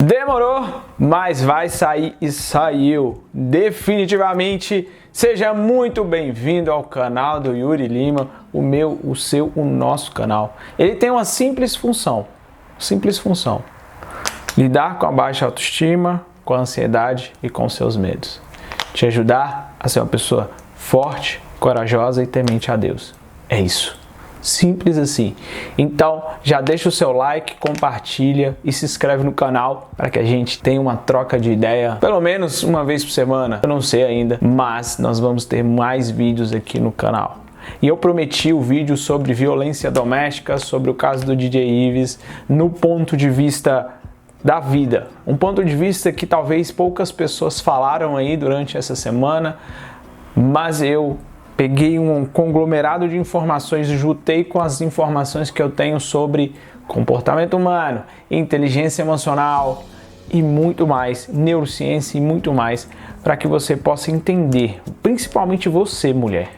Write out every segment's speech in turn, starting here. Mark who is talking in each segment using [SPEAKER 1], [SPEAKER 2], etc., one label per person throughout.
[SPEAKER 1] Demorou, mas vai sair e saiu. Definitivamente, seja muito bem-vindo ao canal do Yuri Lima, o meu, o seu, o nosso canal. Ele tem uma simples função, lidar com a baixa autoestima, com a ansiedade e com seus medos. Te ajudar a ser uma pessoa forte, corajosa e temente a Deus. É isso. Simples assim. Então, já deixa o seu like, compartilha e se inscreve no canal para que a gente tenha uma troca de ideia, pelo menos uma vez por semana. Eu não sei ainda, mas nós vamos ter mais vídeos aqui no canal. E eu prometi o vídeo sobre violência doméstica, sobre o caso do DJ Ives, no ponto de vista da vida. Um ponto de vista que talvez poucas pessoas falaram aí durante essa semana, mas eu peguei um conglomerado de informações e juntei com as informações que eu tenho sobre comportamento humano, inteligência emocional e muito mais, neurociência e muito mais, para que você possa entender, principalmente você, mulher,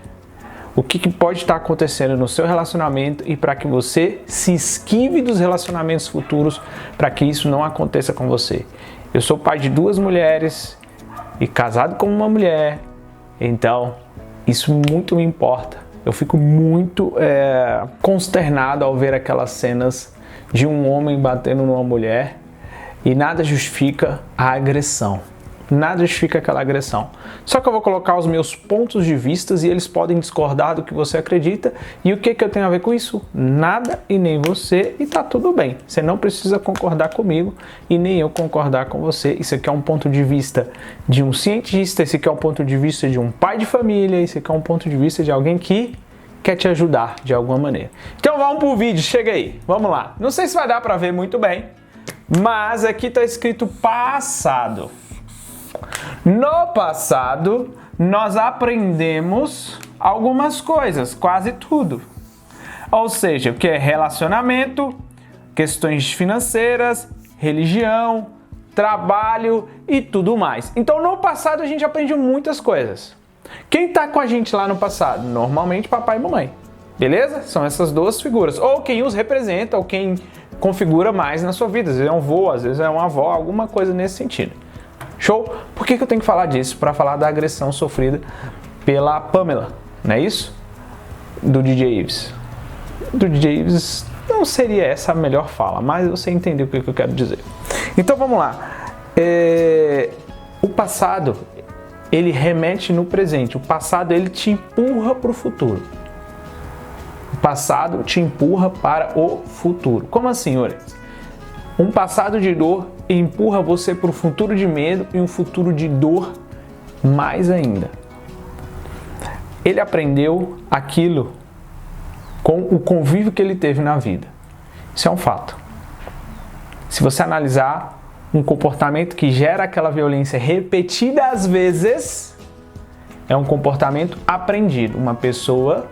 [SPEAKER 1] o que pode estar acontecendo no seu relacionamento e para que você se esquive dos relacionamentos futuros, para que isso não aconteça com você. Eu sou pai de 2 mulheres e casado com uma mulher, então isso muito me importa. Eu fico muito consternado ao ver aquelas cenas de um homem batendo numa mulher e nada justifica a agressão. Nada justifica aquela agressão. Só que eu vou colocar os meus pontos de vista e eles podem discordar do que você acredita. E o que eu tenho a ver com isso? Nada e nem você, e tá tudo bem. Você não precisa concordar comigo e nem eu concordar com você. Isso aqui é um ponto de vista de um cientista, esse aqui é um ponto de vista de um pai de família, esse aqui é um ponto de vista de alguém que quer te ajudar de alguma maneira. Então vamos pro vídeo, chega aí, vamos lá. Não sei se vai dar para ver muito bem, mas aqui tá escrito passado. No passado, nós aprendemos algumas coisas, quase tudo. Ou seja, o que é relacionamento, questões financeiras, religião, trabalho e tudo mais. Então, no passado, a gente aprendeu muitas coisas. Quem está com a gente lá no passado? Normalmente, papai e mamãe. Beleza? São essas 2 figuras. Ou quem os representa, ou quem configura mais na sua vida. Às vezes é um avô, às vezes é uma avó, alguma coisa nesse sentido. Show? Por que eu tenho que falar disso? Para falar da agressão sofrida pela Pamela, não é isso? Do DJ Ives. Do DJ Ives não seria essa a melhor fala, mas você entendeu o que eu quero dizer. Então vamos lá. O passado, ele remete no presente. O passado, ele te empurra para o futuro. O passado te empurra para o futuro. Como assim, olha? Um passado de dor empurra você para um futuro de medo e um futuro de dor mais ainda. Ele aprendeu aquilo com o convívio que ele teve na vida. Isso é um fato. Se você analisar um comportamento que gera aquela violência repetidas vezes, é um comportamento aprendido. Uma pessoa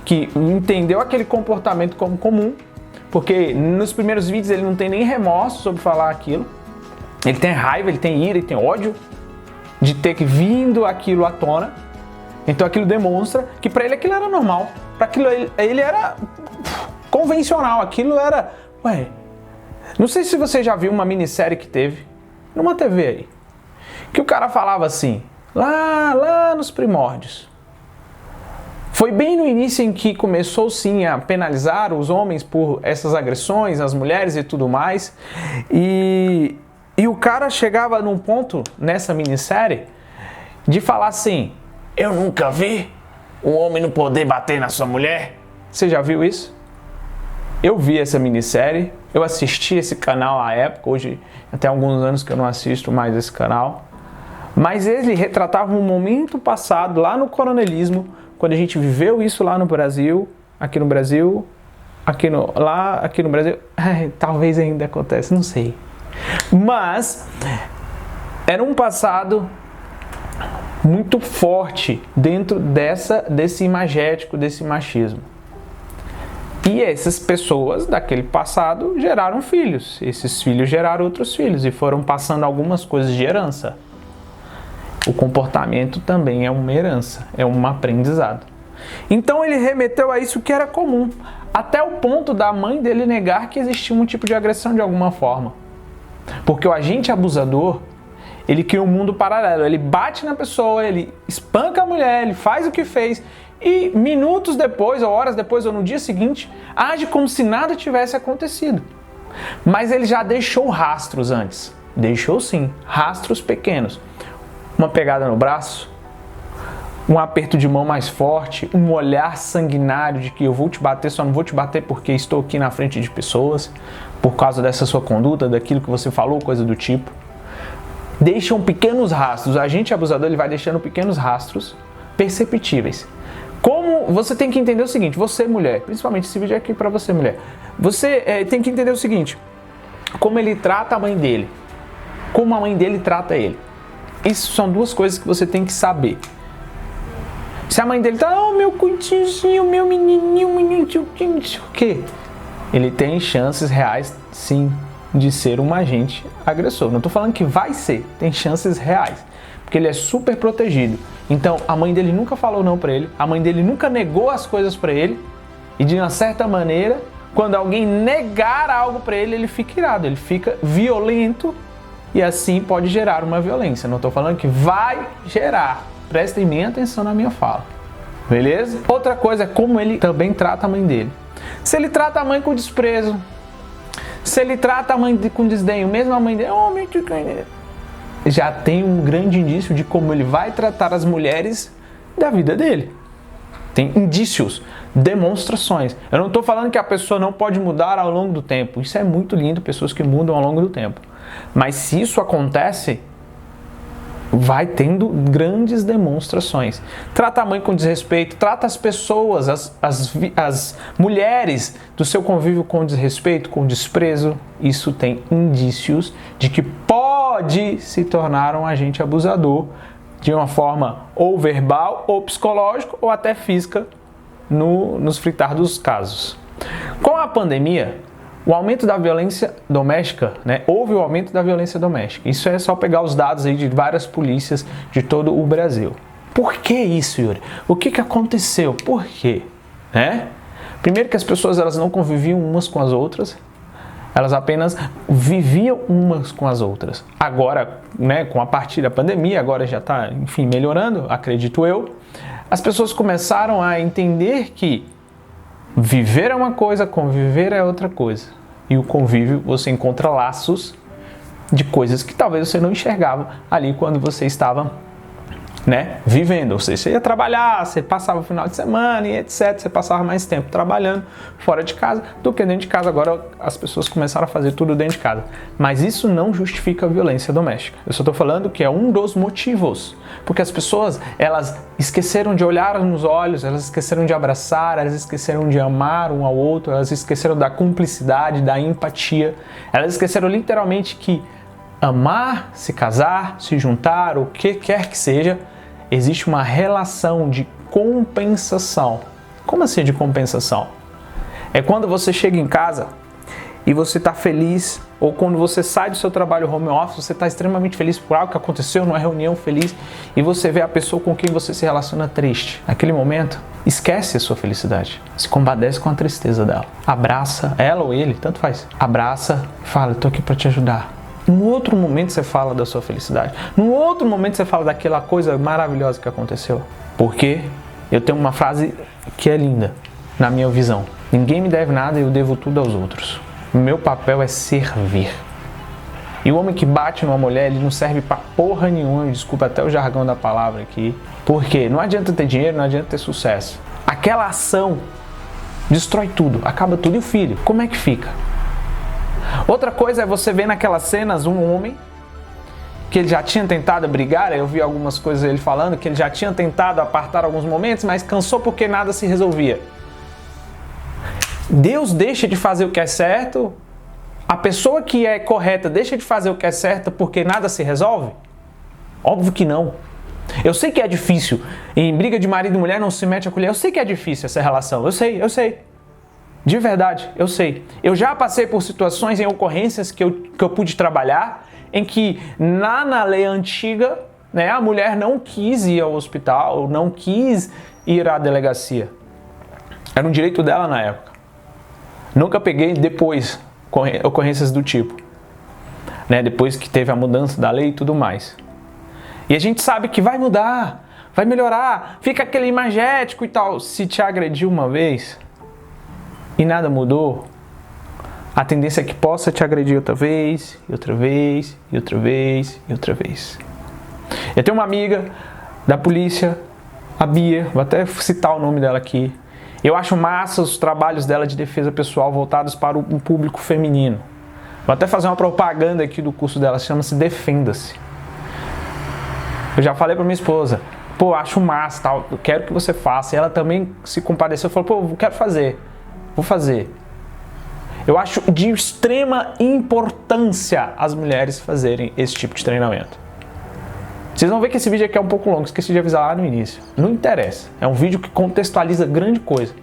[SPEAKER 1] que entendeu aquele comportamento como comum, porque nos primeiros vídeos ele não tem nem remorso sobre falar aquilo. Ele tem raiva, ele tem ira, ele tem ódio de ter vindo aquilo à tona. Então aquilo demonstra que para ele aquilo era normal. Para aquilo ele era convencional. Aquilo era... Não sei se você já viu uma minissérie que teve numa TV aí. Que o cara falava assim, lá nos primórdios. Foi bem no início em que começou sim a penalizar os homens por essas agressões, as mulheres e tudo mais. E o cara chegava num ponto nessa minissérie de falar assim, eu nunca vi um homem não poder bater na sua mulher. Você já viu isso? Eu vi essa minissérie, eu assisti esse canal à época, hoje até alguns anos que eu não assisto mais esse canal. Mas ele retratava um momento passado lá no coronelismo, quando a gente viveu isso lá no Brasil, aqui no Brasil, aqui no Brasil, talvez ainda aconteça, não sei. Mas era um passado muito forte dentro desse imagético, desse machismo. E essas pessoas daquele passado geraram filhos. Esses filhos geraram outros filhos e foram passando algumas coisas de herança. O comportamento também é uma herança, é um aprendizado. Então ele remeteu a isso que era comum, até o ponto da mãe dele negar que existia um tipo de agressão de alguma forma. Porque o agente abusador, ele cria um mundo paralelo. Ele bate na pessoa, ele espanca a mulher, ele faz o que fez e minutos depois, ou horas depois, ou no dia seguinte, age como se nada tivesse acontecido. Mas ele já deixou rastros antes. Deixou sim, rastros pequenos. Uma pegada no braço, um aperto de mão mais forte, um olhar sanguinário de que eu vou te bater, só não vou te bater porque estou aqui na frente de pessoas, por causa dessa sua conduta, daquilo que você falou, coisa do tipo. Deixam pequenos rastros. O agente abusador, ele vai deixando pequenos rastros perceptíveis. Como você tem que entender o seguinte, você mulher, principalmente esse vídeo é aqui para você mulher, você tem que entender o seguinte, como ele trata a mãe dele, como a mãe dele trata ele. Isso são duas coisas que você tem que saber. Se a mãe dele tá, oh, meu cuitinho, meu menininho, não sei o quê. Ele tem chances reais, sim, de ser um agente agressor. Não tô falando que vai ser, tem chances reais. Porque ele é super protegido. Então, a mãe dele nunca falou não pra ele, a mãe dele nunca negou as coisas pra ele. E de uma certa maneira, quando alguém negar algo pra ele, ele fica irado, ele fica violento. E assim pode gerar uma violência. Não tô falando que vai gerar. Prestem bem atenção na minha fala, beleza? Outra coisa é como ele também trata a mãe dele. Se ele trata a mãe com desprezo, se ele trata a mãe com desdenho, mesmo a mãe dele, já tem um grande indício de como ele vai tratar as mulheres da vida dele. Tem indícios, demonstrações. Eu não estou falando que a pessoa não pode mudar ao longo do tempo. Isso é muito lindo, pessoas que mudam ao longo do tempo. Mas se isso acontece, vai tendo grandes demonstrações. Trata a mãe com desrespeito, trata as pessoas, as mulheres do seu convívio com desrespeito, com desprezo. Isso tem indícios de que pode se tornar um agente abusador de uma forma ou verbal, ou psicológica, ou até física, nos fritar dos casos. Com a pandemia, o aumento da violência doméstica, houve o aumento da violência doméstica. Isso é só pegar os dados aí de várias polícias de todo o Brasil. Por que isso, Yuri? O que aconteceu? Por quê? Primeiro que as pessoas elas não conviviam umas com as outras, elas apenas viviam umas com as outras. Agora, com a partir da pandemia, agora já está, enfim, melhorando, acredito eu, as pessoas começaram a entender que viver é uma coisa, conviver é outra coisa. E o convívio, você encontra laços de coisas que talvez você não enxergava ali quando você estava, vivendo. Ou seja, você ia trabalhar, você passava o final de semana e etc. Você passava mais tempo trabalhando fora de casa do que dentro de casa. Agora as pessoas começaram a fazer tudo dentro de casa. Mas isso não justifica a violência doméstica. Eu só estou falando que é um dos motivos. Porque as pessoas, elas esqueceram de olhar nos olhos, elas esqueceram de abraçar, elas esqueceram de amar um ao outro, elas esqueceram da cumplicidade, da empatia. Elas esqueceram literalmente que amar, se casar, se juntar, o que quer que seja, existe uma relação de compensação. Como assim de compensação? É quando você chega em casa e você está feliz, ou quando você sai do seu trabalho home office, você está extremamente feliz por algo que aconteceu numa reunião feliz e você vê a pessoa com quem você se relaciona triste. Naquele momento, esquece a sua felicidade, se compadece com a tristeza dela. Abraça ela ou ele, tanto faz. Abraça e fala, estou aqui para te ajudar. Num outro momento você fala da sua felicidade. Num outro momento você fala daquela coisa maravilhosa que aconteceu. Porque eu tenho uma frase que é linda, na minha visão. Ninguém me deve nada e eu devo tudo aos outros. Meu papel é servir. E o homem que bate numa mulher, ele não serve pra porra nenhuma. Desculpa até o jargão da palavra aqui. Porque não adianta ter dinheiro, não adianta ter sucesso. Aquela ação destrói tudo, acaba tudo. E o filho, como é que fica? Outra coisa é você ver naquelas cenas um homem que ele já tinha tentado brigar, eu vi algumas coisas ele falando, que ele já tinha tentado apartar alguns momentos, mas cansou porque nada se resolvia. Deus deixa de fazer o que é certo? A pessoa que é correta deixa de fazer o que é certo porque nada se resolve? Óbvio que não. Eu sei que é difícil. Em briga de marido e mulher não se mete a colher. Eu sei que é difícil essa relação. Eu sei. De verdade, eu sei. Eu já passei por situações em ocorrências que eu pude trabalhar, em que na lei antiga, a mulher não quis ir ao hospital, não quis ir à delegacia. Era um direito dela na época. Nunca peguei depois ocorrências do tipo. né? Depois que teve a mudança da lei e tudo mais. E a gente sabe que vai mudar, vai melhorar, fica aquele imagético e tal. Se te agrediu uma vez e nada mudou, a tendência é que possa te agredir outra vez, e outra vez, e outra vez, e outra vez. Eu tenho uma amiga da polícia, a Bia, vou até citar o nome dela aqui. Eu acho massa os trabalhos dela de defesa pessoal voltados para um público feminino. Vou até fazer uma propaganda aqui do curso dela, chama-se Defenda-se. Eu já falei para minha esposa, pô, acho massa, tal, eu quero que você faça. E ela também se compadeceu, falou, pô, eu quero fazer, vou fazer. Eu acho de extrema importância as mulheres fazerem esse tipo de treinamento. Vocês vão ver que esse vídeo aqui é um pouco longo, esqueci de avisar lá no início. Não interessa, é um vídeo que contextualiza grande coisa,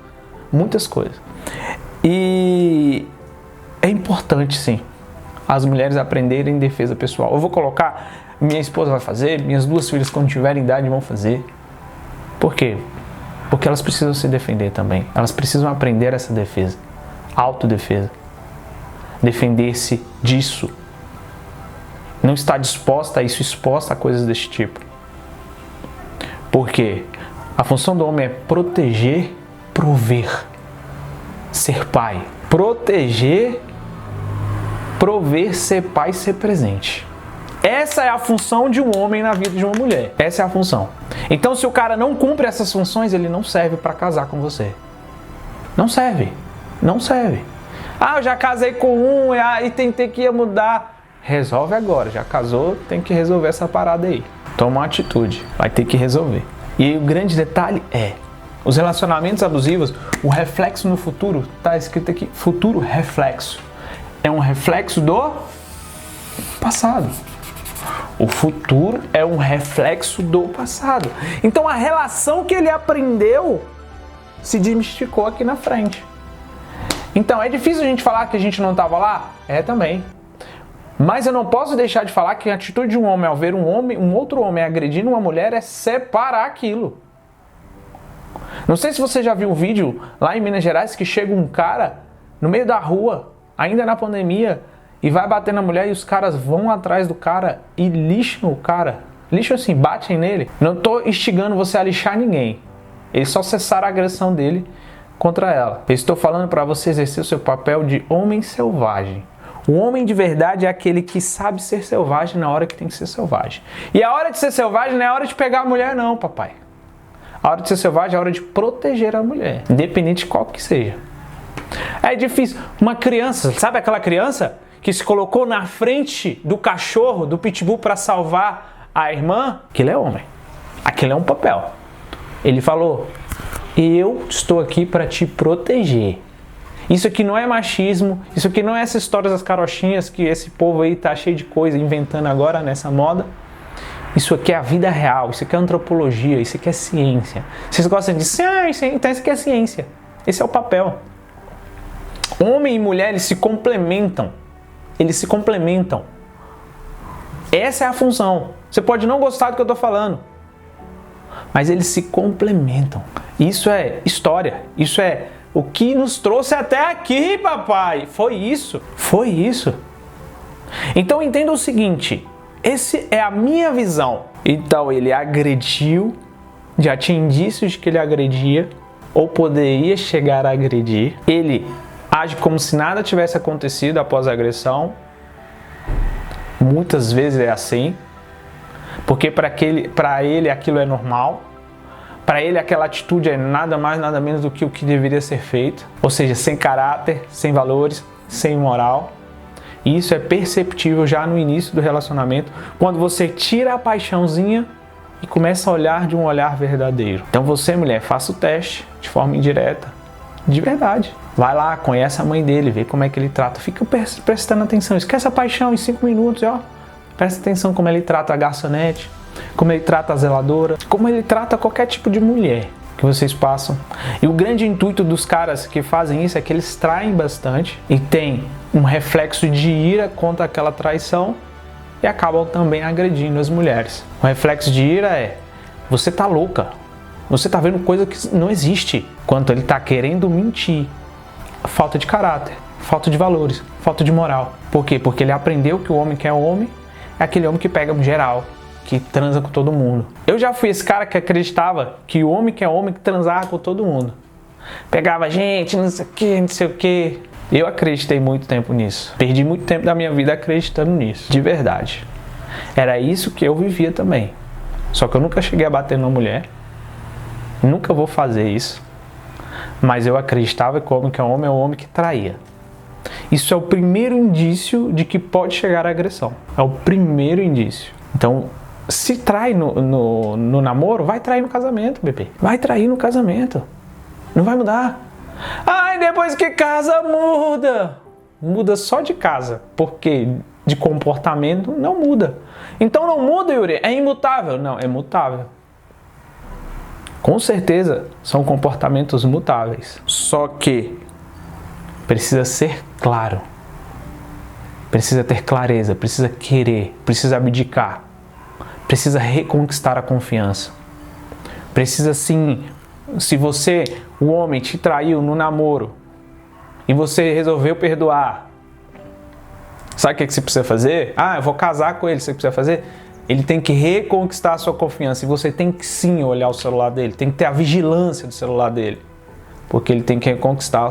[SPEAKER 1] muitas coisas. E é importante sim, as mulheres aprenderem defesa pessoal. Eu vou colocar, minha esposa vai fazer, minhas duas filhas quando tiverem idade vão fazer. Por quê? Porque elas precisam se defender também, elas precisam aprender essa defesa. Autodefesa, defender-se disso, não estar disposta a isso, exposta a coisas deste tipo. Porque a função do homem é proteger, prover, ser pai. Proteger, prover, ser pai, ser presente. Essa é a função de um homem na vida de uma mulher. Essa é a função. Então, se o cara não cumpre essas funções, ele não serve para casar com você. Não serve. Não serve. Ah, eu já casei com um e tentei que ia mudar. Resolve agora. Já casou, tem que resolver essa parada aí. Toma uma atitude. Vai ter que resolver. E o grande detalhe é, os relacionamentos abusivos, o reflexo no futuro, tá escrito aqui, futuro reflexo. É um reflexo do passado. O futuro é um reflexo do passado. Então a relação que ele aprendeu se desmistificou aqui na frente. Então, é difícil a gente falar que a gente não estava lá? É também. Mas eu não posso deixar de falar que a atitude de um homem ao ver um outro homem agredindo uma mulher é separar aquilo. Não sei se você já viu um vídeo lá em Minas Gerais que chega um cara no meio da rua, ainda na pandemia, e vai bater na mulher e os caras vão atrás do cara e lixam o cara. Lixam assim, batem nele. Não estou instigando você a lixar ninguém. Eles só cessaram a agressão dele contra ela. Eu estou falando para você exercer o seu papel de homem selvagem. O homem de verdade é aquele que sabe ser selvagem na hora que tem que ser selvagem. E a hora de ser selvagem não é a hora de pegar a mulher não, papai. A hora de ser selvagem é a hora de proteger a mulher, independente de qual que seja. É difícil. Uma criança, sabe aquela criança que se colocou na frente do cachorro, do pitbull para salvar a irmã? Aquilo é homem. Aquilo é um papel. Ele falou, eu estou aqui para te proteger. Isso aqui não é machismo, isso aqui não é essa história das carochinhas que esse povo aí tá cheio de coisa inventando agora nessa moda. Isso aqui é a vida real, isso aqui é antropologia, isso aqui é ciência. Vocês gostam de ciência, então isso aqui é ciência. Esse é o papel. Homem e mulher, eles se complementam. Eles se complementam. Essa é a função. Você pode não gostar do que eu estou falando, mas eles se complementam. Isso é história. Isso é o que nos trouxe até aqui, papai. Foi isso. Foi isso. Então entenda o seguinte. Essa é a minha visão. Então ele agrediu. Já tinha indícios de que ele agredia. Ou poderia chegar a agredir. Ele age como se nada tivesse acontecido após a agressão. Muitas vezes é assim. Porque para ele aquilo é normal. Para ele aquela atitude é nada mais, nada menos do que o que deveria ser feito. Ou seja, sem caráter, sem valores, sem moral. E isso é perceptível já no início do relacionamento, quando você tira a paixãozinha e começa a olhar de um olhar verdadeiro. Então você, mulher, faça o teste de forma indireta, de verdade. Vai lá, conhece a mãe dele, vê como é que ele trata. Fica prestando atenção, esquece a paixão em 5 minutos, ó. Presta atenção como ele trata a garçonete, como ele trata a zeladora, como ele trata qualquer tipo de mulher que vocês passam. E o grande intuito dos caras que fazem isso é que eles traem bastante e tem um reflexo de ira contra aquela traição e acabam também agredindo as mulheres. O reflexo de ira é, você tá louca, você tá vendo coisa que não existe. Quanto ele tá querendo mentir, falta de caráter, Falta de valores, falta de moral. Por quê? Porque ele aprendeu que o homem que é homem é aquele homem que pega geral, que transa com todo mundo. Eu já fui esse cara que acreditava que o homem que é homem que transava com todo mundo. Pegava gente, não sei o que, não sei o que. Eu acreditei muito tempo nisso. Perdi muito tempo da minha vida acreditando nisso. De verdade. Era isso que eu vivia também. Só que eu nunca cheguei a bater numa mulher. Nunca vou fazer isso. Mas eu acreditava que o homem que é o homem que traía. Isso é o primeiro indício de que pode chegar à agressão. É o primeiro indício. Então, se trai no namoro, vai trair no casamento, bebê. Vai trair no casamento. Não vai mudar. Ai, depois que casa, muda. Muda só de casa. Porque de comportamento não muda. Então não muda, Yuri. É imutável. Não, é mutável. Com certeza são comportamentos mutáveis. Só que precisa ser claro. Precisa ter clareza. Precisa querer. Precisa abdicar. Precisa reconquistar a confiança. Precisa sim. Se você, o homem, te traiu no namoro e você resolveu perdoar, sabe o que você precisa fazer? Ah, eu vou casar com ele, você precisa fazer? Ele tem que reconquistar a sua confiança e você tem que sim olhar o celular dele, tem que ter a vigilância do celular dele, porque ele tem que reconquistar a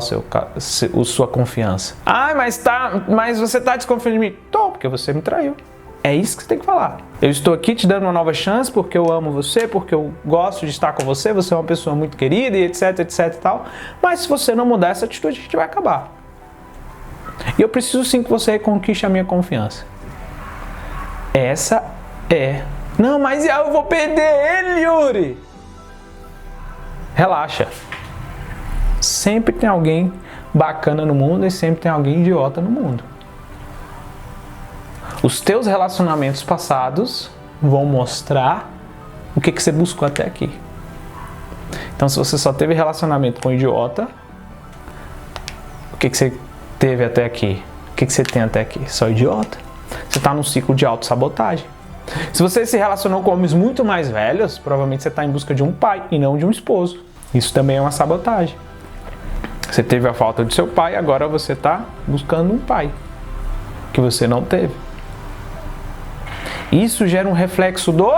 [SPEAKER 1] sua confiança. Ah, mas você está desconfiando de mim? Tô, porque você me traiu. É isso que você tem que falar. Eu estou aqui te dando uma nova chance porque eu amo você, porque eu gosto de estar com você, você é uma pessoa muito querida e etc, etc e tal. Mas se você não mudar essa atitude, a gente vai acabar. E eu preciso sim que você reconquiste a minha confiança. Essa é... Não, mas eu vou perder ele, Yuri! Relaxa. Sempre tem alguém bacana no mundo e sempre tem alguém idiota no mundo. Os teus relacionamentos passados vão mostrar o que você buscou até aqui. Então, se você só teve relacionamento com um idiota, o que você teve até aqui? O que você tem até aqui? Só idiota? Você está num ciclo de autossabotagem. Se você se relacionou com homens muito mais velhos, provavelmente você está em busca de um pai e não de um esposo. Isso também é uma sabotagem. Você teve a falta de seu pai, agora você está buscando um pai que você não teve. Isso gera um reflexo do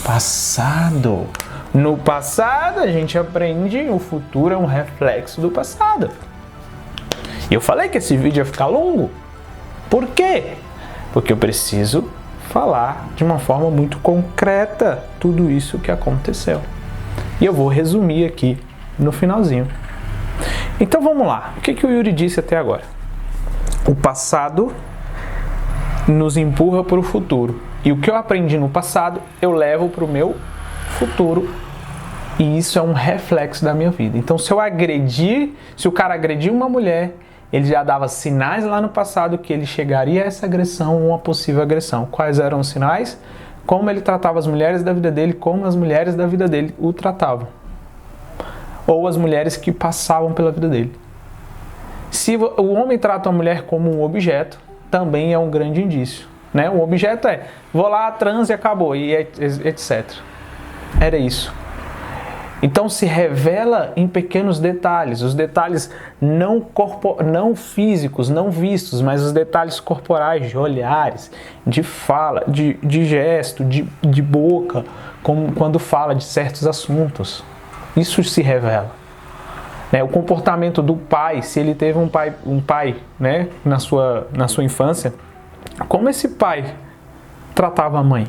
[SPEAKER 1] passado. No passado a gente aprende, o futuro é um reflexo do passado. E eu falei que esse vídeo ia ficar longo. Por quê? Porque eu preciso falar de uma forma muito concreta tudo isso que aconteceu. E eu vou resumir aqui no finalzinho. Então vamos lá. O que o Yuri disse até agora? O passado nos empurra para o futuro. E o que eu aprendi no passado, eu levo para o meu futuro. E isso é um reflexo da minha vida. Então, se o cara agredir uma mulher, ele já dava sinais lá no passado que ele chegaria a essa agressão ou uma possível agressão. Quais eram os sinais? Como ele tratava as mulheres da vida dele, como as mulheres da vida dele o tratavam. Ou as mulheres que passavam pela vida dele. Se o homem trata a mulher como um objeto, também é um grande indício, né? O objeto é, vou lá, transe e acabou, e etc. Era isso. Então se revela em pequenos detalhes, os detalhes não físicos, não vistos, mas os detalhes corporais, de olhares, de fala, de gesto, de boca, como quando fala de certos assuntos. Isso se revela. O comportamento do pai, se ele teve um pai, né, na sua infância, como esse pai tratava a mãe,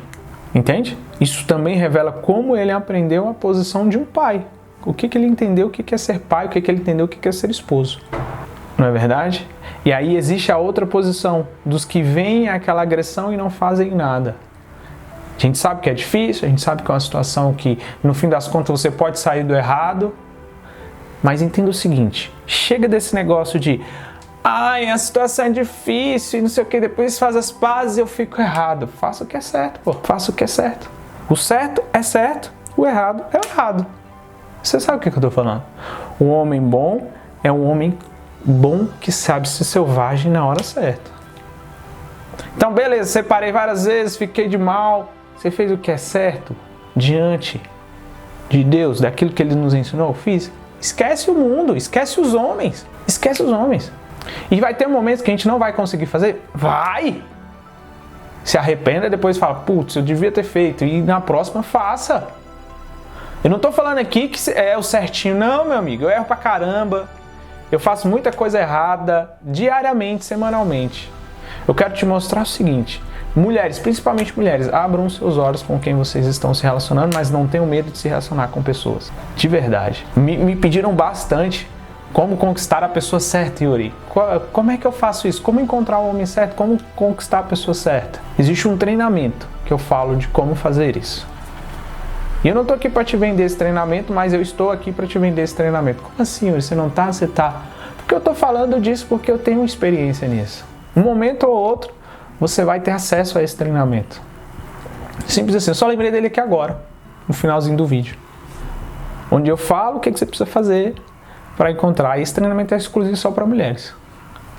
[SPEAKER 1] entende? Isso também revela como ele aprendeu a posição de um pai. O que ele entendeu o que é ser pai, o que ele entendeu o que é ser esposo. Não é verdade? E aí existe a outra posição, dos que veem aquela agressão e não fazem nada. A gente sabe que é difícil, a gente sabe que é uma situação que, no fim das contas, você pode sair do errado. Mas entenda o seguinte, chega desse negócio de a situação é difícil e não sei o que, depois faz as pazes e eu fico errado. Faça o que é certo, pô. Faça o que é certo. O certo é certo, o errado é o errado. Você sabe o que eu tô falando? Um homem bom é um homem bom que sabe ser selvagem na hora certa. Então, beleza, separei várias vezes, fiquei de mal. Você fez o que é certo diante de Deus, daquilo que Ele nos ensinou? Fiz. Esquece o mundo, esquece os homens. Esquece os homens. E vai ter momentos que a gente não vai conseguir fazer? Vai! Se arrependa e depois fala, putz, eu devia ter feito. E na próxima, faça. Eu não tô falando aqui que é o certinho. Não, meu amigo, eu erro pra caramba. Eu faço muita coisa errada, diariamente, semanalmente. Eu quero te mostrar o seguinte. Mulheres, principalmente mulheres, abram seus olhos com quem vocês estão se relacionando, mas não tenham medo de se relacionar com pessoas. De verdade. Me pediram bastante como conquistar a pessoa certa, Yuri. Como é que eu faço isso? Como encontrar o homem certo? Como conquistar a pessoa certa? Existe um treinamento que eu falo de como fazer isso. E eu não estou aqui para te vender esse treinamento, mas eu estou aqui para te vender esse treinamento. Como assim, Yuri? Você não tá? Você tá? Porque eu estou falando disso porque eu tenho experiência nisso. Um momento ou outro, você vai ter acesso a esse treinamento. Simples assim. Eu só lembrei dele aqui agora, no finalzinho do vídeo. Onde eu falo o que você precisa fazer para encontrar. Esse treinamento é exclusivo só para mulheres.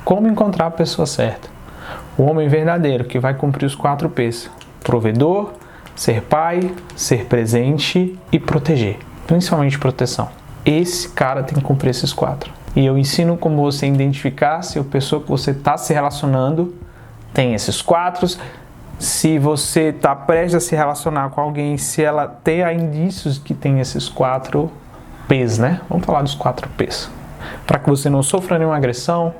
[SPEAKER 1] Como encontrar a pessoa certa. O homem verdadeiro, que vai cumprir os 4 P's. Provedor, ser pai, ser presente e proteger. Principalmente proteção. Esse cara tem que cumprir esses 4. E eu ensino como você identificar se a pessoa que você está se relacionando tem esses 4. Se você está prestes a se relacionar com alguém, se ela tem indícios que tem esses 4 P's, né? Vamos falar dos 4 P's. Para que você não sofra nenhuma agressão,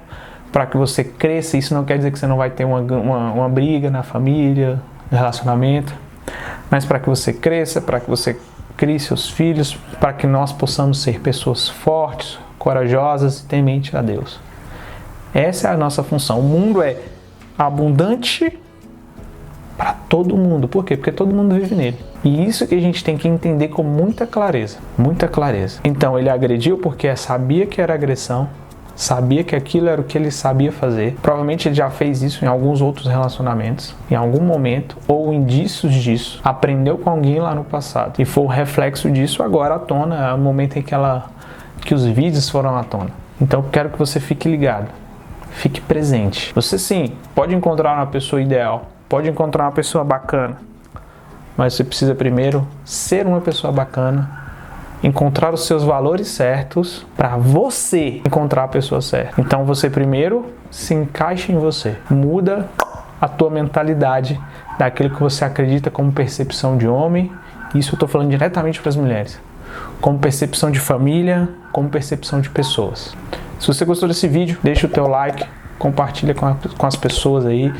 [SPEAKER 1] para que você cresça. Isso não quer dizer que você não vai ter uma briga na família, no relacionamento, mas para que você cresça, para que você crie seus filhos, para que nós possamos ser pessoas fortes, corajosas e temente a Deus. Essa é a nossa função. O mundo é abundante para todo mundo. Por quê? Porque todo mundo vive nele. E isso que a gente tem que entender com muita clareza. Muita clareza. Então, ele agrediu porque sabia que era agressão, sabia que aquilo era o que ele sabia fazer. Provavelmente ele já fez isso em alguns outros relacionamentos, em algum momento, ou indícios disso. Aprendeu com alguém lá no passado. E foi o reflexo disso agora à tona, no momento em que os vídeos foram à tona. Então, eu quero que você fique ligado. Fique presente. Você sim, pode encontrar uma pessoa ideal, pode encontrar uma pessoa bacana, mas você precisa primeiro ser uma pessoa bacana, encontrar os seus valores certos para você encontrar a pessoa certa. Então você primeiro se encaixa em você, muda a tua mentalidade daquilo que você acredita como percepção de homem. Isso eu estou falando diretamente para as mulheres, como percepção de família, como percepção de pessoas. Se você gostou desse vídeo, deixa o teu like, compartilha com as pessoas aí,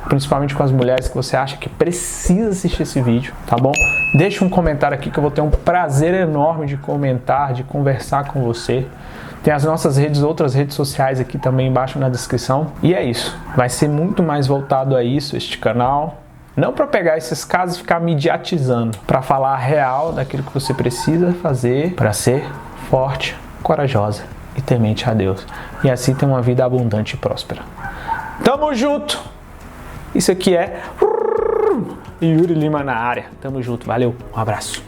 [SPEAKER 1] principalmente com as mulheres que você acha que precisa assistir esse vídeo, tá bom? Deixa um comentário aqui que eu vou ter um prazer enorme de comentar, de conversar com você. Tem as nossas outras redes sociais aqui também embaixo na descrição. E é isso, vai ser muito mais voltado a isso, este canal. Não para pegar esses casos e ficar mediatizando, para falar a real daquilo que você precisa fazer para ser forte, corajosa e temente a Deus. E assim ter uma vida abundante e próspera. Tamo junto! Isso aqui é Yuri Lima na área. Tamo junto, valeu, um abraço.